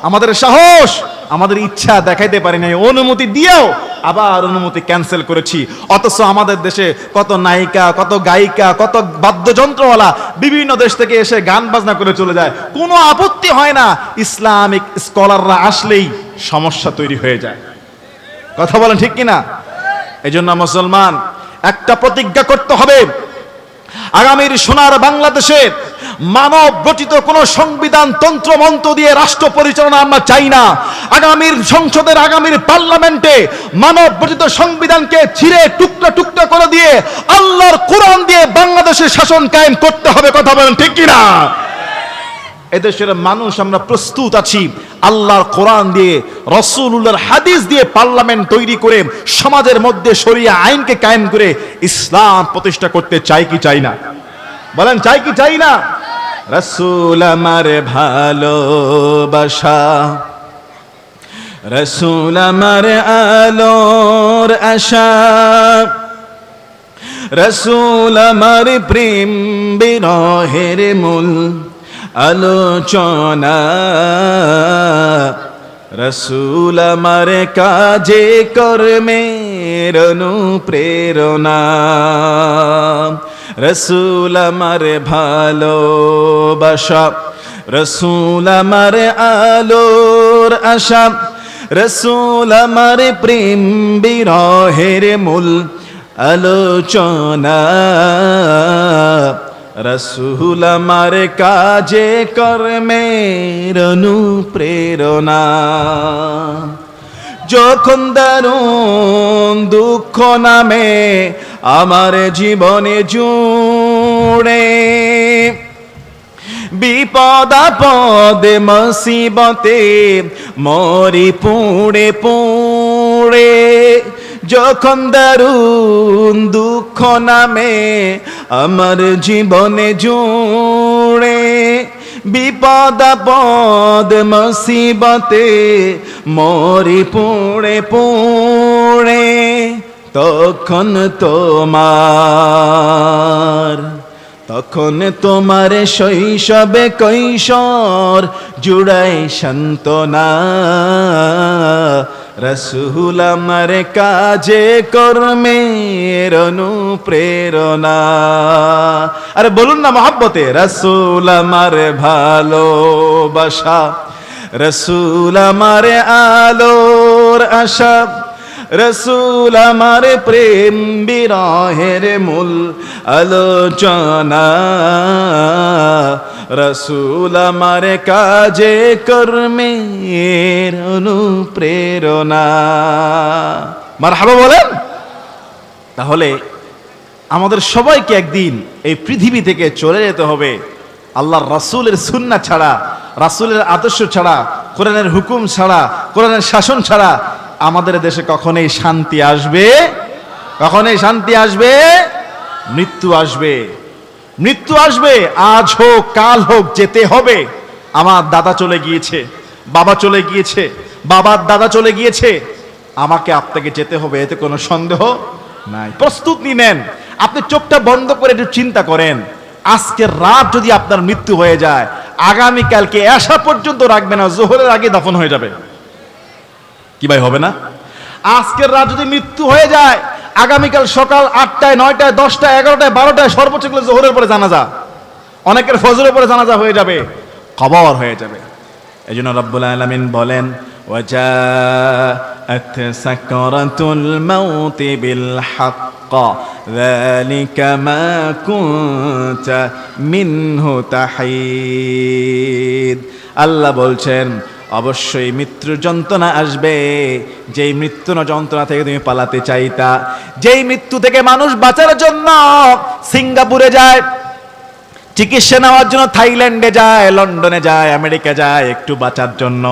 আমাদের সাহস, আমাদের ইচ্ছা দেখাইতে পারি নাই, অনুমতি দিয়েও আবার অনুমতি ক্যান্সেল করেছি। অথচ আমাদের দেশে কত নায়িকা, কত গায়িকা, কত বাদ্যযন্ত্রওয়ালা বিভিন্ন দেশ থেকে এসে গান বাজনা করে চলে যায়, কোনো আপত্তি হয় না। ইসলামিক স্কলাররা আসলেই সমস্যা তৈরি হয়ে যায়। কথা বলেন ঠিক কিনা? এই জন্য মুসলমান একটা প্রতিজ্ঞা করতে হবে, আগামীর সোনার বাংলাদেশে মানব রচিত কোন সংবিধান তন্ত্র মন্ত্র দিয়ে রাষ্ট্র পরিচালনা আমরা চাই না। আগামীর সংসদের, আগামীর পার্লামেন্টে মানব রচিত সংবিধানকে ছিঁড়ে টুকরা টুকরা করে দিয়ে আল্লাহর কোরআন দিয়ে বাংলাদেশের শাসন কায়েম করতে হবে। কথা বলেন ঠিক কিনা? এদেশের মানুষ আমরা প্রস্তুত আছি আল্লাহর কোরআন দিয়ে, রাসূলুল্লাহর হাদিস দিয়ে পার্লামেন্ট তৈরি করে সমাজের মধ্যে শরিয়া আইনকে কায়েম করে ইসলাম প্রতিষ্ঠা করতে চাই কি চাই না? বলেন চাই কি চাই না? রাসূল আমার ভালোবাসা, রাসূল আমার আলোর আশা, রাসূল আমার প্রেম বিরহের মূল আলোচনা, রাসূল আমার কাজে কর্মের অনুপ্রেরণা, রাসূল আমার ভালোবাসা, রাসূল আমার আলোর আশা, রাসূল আমার প্রেম বিরহের মূল আলোচনা, রাসূল আমার কাজে কর্মের অনুপ্রেরণা। যখন দারুণ দুঃখ নামে আমার জীবনে জুড়ে, বিপদ আপদে মুসিবতে মরি পুড়ে পুড়ে, যখন দারুণ দুঃখ নামে আমার জীবনে জুড়ে, বিপদ আপদ মুসিবতে মরি পুড়ে পুড়ে, তখন তোমার শৈশবে কৈশোর জুড়াই সান্ত্বনা, রাসূল আমার কাজে কর্মের অনুপ্রেরণা। আরে বলুন না মহব্বতে, রাসূল আমার ভালোবাসা, রাসূল আমার আলোর আশা, রাসূল আমার প্রেম বিরহের মূল আলোচনা, রাসূল আমার কাজে কর্মের অনুপ্রেরণা। মারহাবা বলেন। তাহলে আমাদের সবাইকে একদিন এই পৃথিবী থেকে চলে যেতে হবে। আল্লাহর রাসূলের সুন্নাহ ছাড়া, রাসূলের আদর্শ ছাড়া, কোরআনের হুকুম ছাড়া, কোরআনের শাসন ছাড়া আমাদের দেশে কখনোই শান্তি আসবে? কখনোই শান্তি আসবে? মৃত্যু আসবে, মৃত্যু আসবে। আজ হোক কাল হোক যেতে হবে। আমার দাদা চলে গিয়েছে, বাবা চলে গিয়েছে, বাবার দাদা চলে গিয়েছে, আমাকে আপনাকে যেতে হবে, এতে কোনো সন্দেহ নাই। প্রস্তুতি নেন। আপনি চোখটা বন্ধ করে একটু চিন্তা করেন, আজকের রাত যদি আপনার মৃত্যু হয়ে যায়, আগামীকালকে এশা পর্যন্ত রাখবে না, জোহরের আগে দাফন হয়ে যাবে। কি ভাই হবে না? আজকের রাত যদি মৃত্যু হয়ে যায়, আগামীকাল সকাল 8টায় 9টায় 10টায় 11টায় 12টায় সর্বোচ্চ গেলে জোহরের পরে জানাজা, অনেকের ফজরের পরে জানাজা হয়ে যাবে, কবর হয়ে যাবে। এই জন্য রব্বুল আলামিন বলেন, ওয়াজাআত সাকরাতুল মাউতি বিল হক যালিকা মা কুনতা মিনহু তাহিদ। আল্লাহ বলছেন অবশ্যই মৃত্যুর যন্ত্রণা আসবে, যেই মৃত্যু যন্ত্রণা থেকে তুমি পালাতে চাইতা, যেই মৃত্যু থেকে মানুষ বাঁচার জন্য সিঙ্গাপুরে যায়, চিকিৎসা নেওয়ার জন্য থাইল্যান্ডে যায়, লন্ডনে যায়, আমেরিকা যায়, একটু বাঁচার জন্য,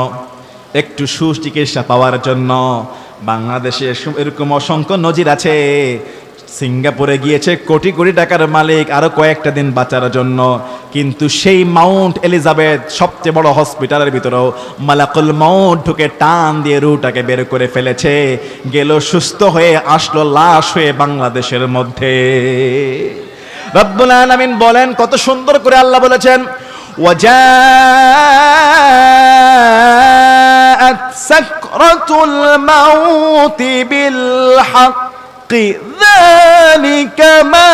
একটু সুচিকিৎসা পাওয়ার জন্য। বাংলাদেশে এরকম অসংখ্য নজির আছে। সিঙ্গাপুরে গিয়েছে কোটি কোটি টাকার মালিক আরো কয়েকটা দিন বাঁচার জন্য, কিন্তু সেই মাউন্ট এলিজাবেথ সবচেয়ে বড় হসপিটালের ভিতরেও মালাকুল মাউত ঢুকে টান দিয়ে রুটাকে বের করে ফেলেছে, গেল সুস্থ হয়ে, আসলো লাশ হয়ে বাংলাদেশের মধ্যে। রব্বুল আলামিন বলেন, কত সুন্দর করে আল্লাহ বলেছেন, ওয়াজাআত সাকরাতুল মাউতি বিল হাক্কি যালিকা মা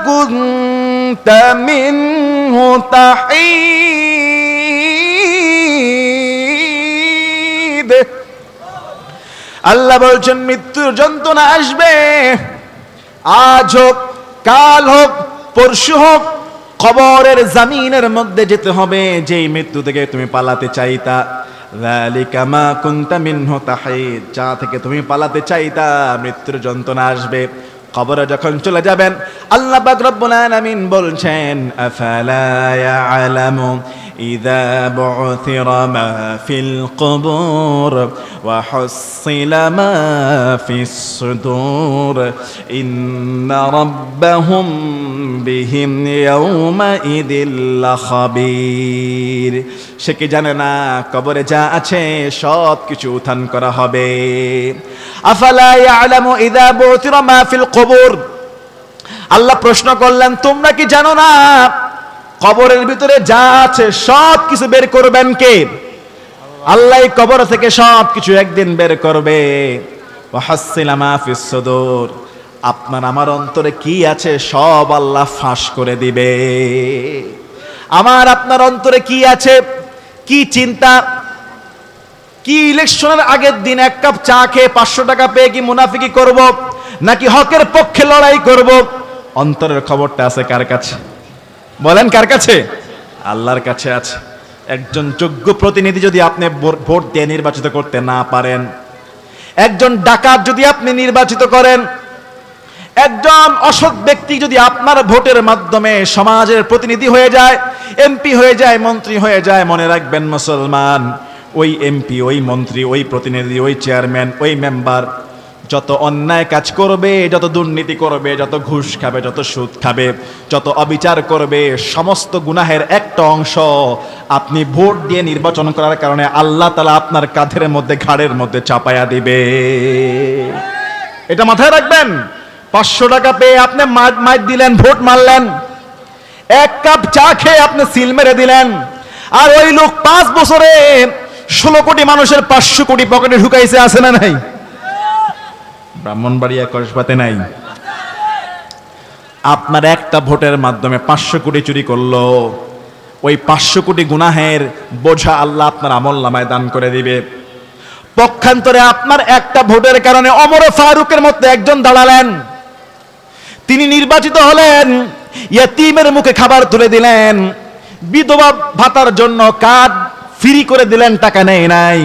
কুনতা মিনহু তাহিদ। আল্লাহ বলছেন মৃত্যুর যন্ত্রণা আসবে, আজ হোক, কাল হোক, পরশু হোক, কবরের জমিনের মধ্যে যেতে হবে। যেই মৃত্যু থেকে তুমি পালাতে চাইতা, যালিকা মা কুনতা মিনহু তাহিদ, যা থেকে তুমি পালাতে চাইতা, মৃত্যুর যন্ত্রণা আসবে। কবরে যখন চলে যাবেন, আল্লাহ পাক রব্বুল আলামিন বলছেন, আফালা ইয়ালামু ইযা বু'থিরা মা ফিল কুবুর ওয়া হুসিলা মা ফিস সুদুর ইন্না রাব্বাহুম বিহিম ইয়াউমা ইদিল লাখাবীর। সে কি জানে না কবরে যা আছে সব কিছু উত্থান করা হবে। আফালা ইয়ালামু ইযা বু'থিরা মা ফিল কুবুর, আল্লাহ প্রশ্ন করলেন, তোমরা কি জানো না কবরের ভিতরে যা আছে সব কিছু বের করবেন কে? আল্লাহ কবর থেকে সব কিছু একদিন বের করবে। ওয়া হাসিলা মা ফিস সুদুর, আপনার আমার অন্তরে কি আছে সব আল্লাহ ফাঁস করে দিবে। আমার আপনার অন্তরে কি আছে, কি চিন্তা, কি ইলেকশনের আগের দিন এক কাপ চা খেয়ে 500 টাকা পেয়ে কি মুনাফিকি করব, নাকি হকের পক্ষে লড়াই করব, অন্তরের খবরটা আছে কার কাছে? বলেন কার কাছে? আল্লাহর কাছে আছে। একজন যোগ্য প্রতিনিধি যদি আপনি ভোট দিয়ে নির্বাচিত করতে না পারেন, একজন ডাকাত যদি আপনি নির্বাচিত করেন, একজন অসৎ ব্যক্তি যদি আপনার ভোটের মাধ্যমে সমাজের প্রতিনিধি হয়ে যায়, এমপি হয়ে যায়, মন্ত্রী হয়ে যায়, মনে রাখবেন মুসলমান, ওই এমপি, ওই মন্ত্রী, ওই প্রতিনিধি, ওই চেয়ারম্যান, ওই মেম্বার যত অন্যায় কাজ করবে, যত দুর্নীতি করবে, যত ঘুষ খাবে, যত সুদ খাবে, যত অবিচার করবে, সমস্ত গুনাহের একটা অংশ আপনি ভোট দিয়ে নির্বাচন করার কারণে আল্লাহ তাআলা আপনার কাঁধের মধ্যে, ঘাড়ের মধ্যে চাপায়া দিবে। এটা মাথায় রাখবেন। 500 টাকা পেয়ে আপনি মাইর দিলেন, ভোট মারলেন, এক কাপ চা খেয়ে আপনি সিল মেরে দিলেন, আর ওই লোক 5 বছরে 16 কোটি মানুষের 500 কোটি পকেটে ঢুকাইছে, আছে না নাই? ব্রাহ্মণবাড়িয়া কসবাতে নাই? আপনার একটা ভোটের মাধ্যমে 500 কোটি চুরি করলো, ওই 500 কোটি গুনাহের বোঝা আল্লাহ আপনার আমলনামায় দান করে দিবে। পক্ষান্তরে আপনার একটা ভোটের কারণে ওমর ফারুকের মধ্যে একজন দাঁড়ালেন, তিনি নির্বাচিত হলেন, ইয়েতিমের মুখে খাবার তুলে দিলেন, বিধবা ভাতার জন্য কার্ড ফ্রি করে দিলেন, টাকা নেই নাই,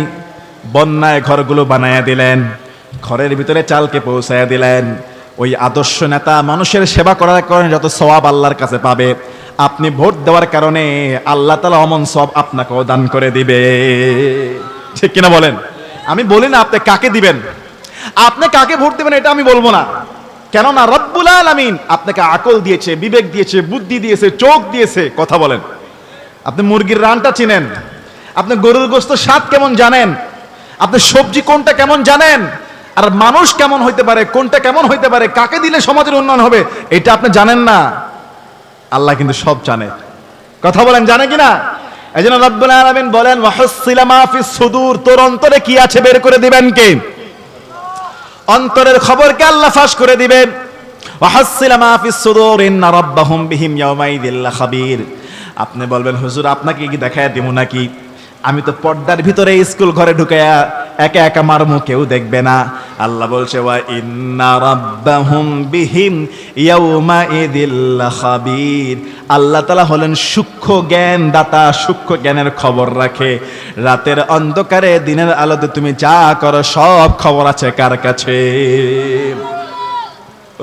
বন্যায় ঘরগুলো বানায়া দিলেন, ঘরের ভিতরে চালকে পৌঁছায়া দিলেন। ওই আদর্শ নেতা মানুষের সেবা করার কারণে যত সওয়াব আল্লাহর কাছে পাবে, আপনি ভোট দেওয়ার কারণে আল্লাহ তাআলা অমন সওয়াব আপনাকেও দান করে দিবে। ঠিক কিনা বলেন? আমি বলি না আপনি কাকে দিবেন, আপনি কাকে ভোট দিবেন এটা আমি বলবো না, কেননা রব্বুল আলামিন আপনাকে আকল দিয়েছে, বিবেক দিয়েছে, বুদ্ধি দিয়েছে, চোখ দিয়েছে। কথা বলেন, আপনি মুরগির রানটা চিনেন, আপনি গরুর গোশত স্বাদ কেমন জানেন, আপনি সবজি কোনটা কেমন জানেন, আর মানুষ কেমন হইতে পারে, কোনটা কেমন হইতে পারে, কাকে দিলে সমাজের উন্নয়ন হবে, এটা আপনি জানেন না। আল্লাহ কিন্তু সব জানে। কথা বলেন, জানে কিনা? এইজন্য রব্বুল আলামিন বলেন, ওয়া হুসিলা মা ফিস সুদূর, তোর অন্তরে কি আছে বের করে দিবেন কে? অন্তরের খবরকে আল্লাহ ফাঁস করে দিবেন। ওয়া হুসিলা মা ফিস সুদূর ইন্না রাব্বাহুম বিহিম ইয়াউমাইযিল লাখাবীর। আপনি বলবেন, হুজুর আপনাকে কি দেখায় দিমু নাকি? আমি তো পর্দার ভিতরে স্কুল ঘরে ঢুকায়া একা একা মারমু, কেউ দেখবে না। আল্লাহ বলছে, ওয়া ইন্না রাব্বাহুম বিহিম ইয়াউমাইযিল লাখাবীর। আল্লাহ তাআলা হলেন সূক্ষ্ম জ্ঞান দাতা, সূক্ষ্ম জ্ঞানের খবর রাখে। রাতের অন্ধকারে দিনের আলোতে তুমি যা করো সব খবর আছে কার কাছে?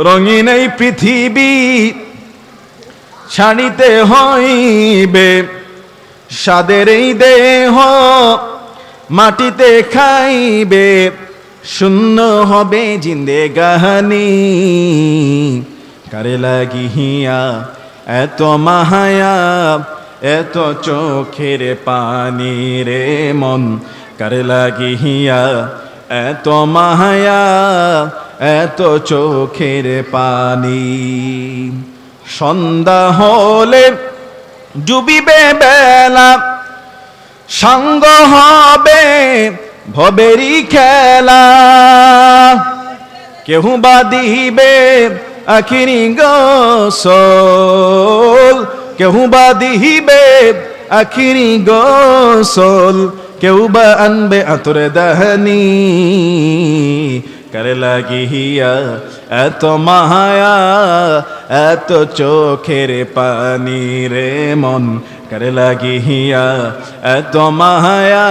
রঙিন এই পৃথিবী ছাড়িতে হইবে, স্বাদের এই দেহ মাটিতে খাইবে, শূন্য হবে জিন্দেগানি, কারে লাগিয়া এত মাহায়া, এত চোখের পানি রে মন, কারে লাগিয়া এত মাহায়া, এত চোখের পানি। সন্ধ্যা হলে ডুবিবে বেলা, সঙ্গ হবে ভবেরি খেলা, কেহ বা দিবে আখিরি গোসল, কেহ বা দিবে আখিরি গোসল, কেউ বা আনবে আতরে দাহানি, কারে লাগিয়া এত মায়া, এত চোখের পানি রে মন, কারে লাগিয়া এত মায়া,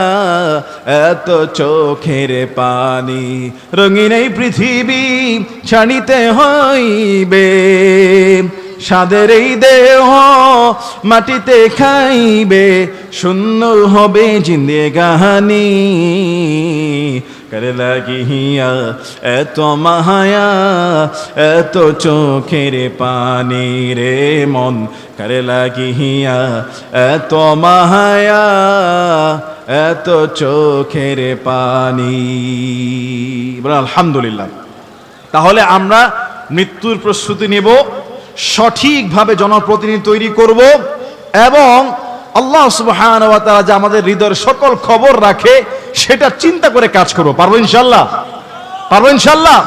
এত চোখের পানি। রঙিন এই পৃথিবী ছাড়িতে হইবে, সাদের এই দেহ মাটিতে খাইবে, শূন্য হবে জিন্দেগানি, কারে লাগিয়া এত মায়া, এত চোখের পানি রে মন, কারে লাগিয়া এত মায়া, এত চোখের পানি। আলহামদুলিল্লাহ। তাহলে আমরা মৃত্যুর প্রস্তুতি নেব, সঠিকভাবে জনপ্রতিনিধি তৈরি করব, এবং আল্লাহ সুবহানাহু ওয়া তাআলা যে আমাদের হৃদয়ের সকল খবর রাখে সেটা চিন্তা করে কাজ করব। পারবো ইনশাআল্লাহ? পারবো ইনশাআল্লাহ?